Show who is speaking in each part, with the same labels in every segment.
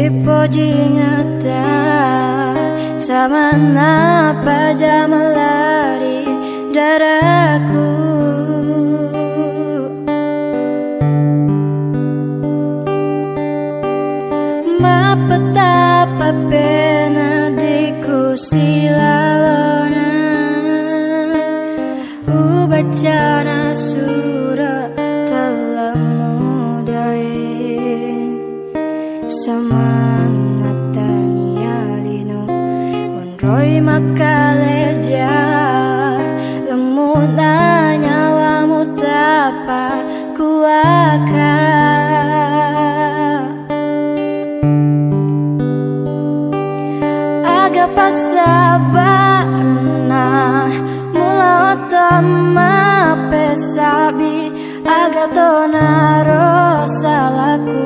Speaker 1: Sipojingata sama napa jamalari daraku mapetapa pena diku silalona ubacana surah telah mudai semangat tanialino unroi makaleja lemuna nyawamu tapa kuaka aga pasabana mula otama pesabi aga tonaro salaku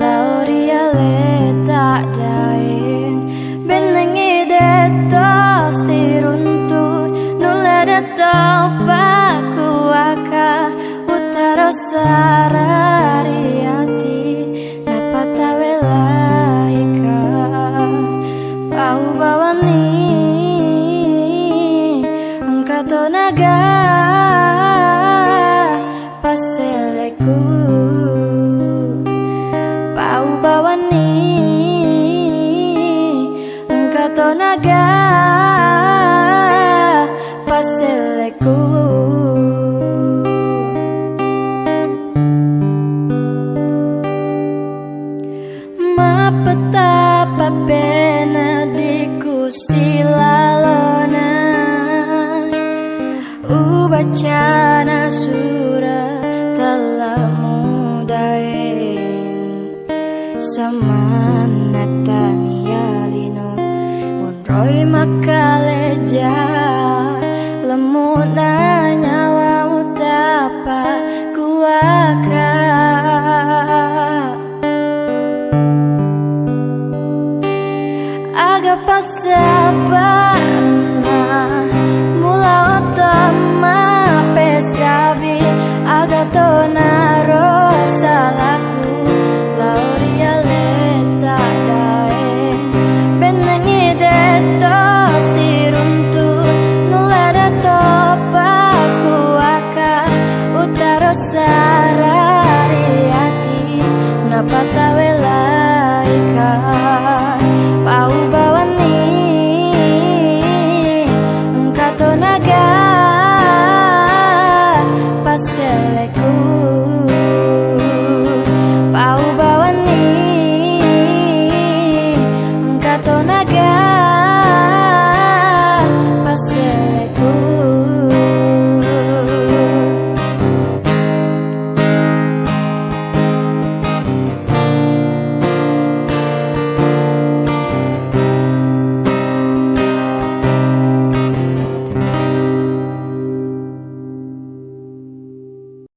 Speaker 1: lauria letak daeng benengi detos tiruntun nula detau paku aka utara sarariati napatawelaika pau bawani angkato naga paseleku pau bawani angkato naga paseleku mapetapa pena diku silalona ubacana su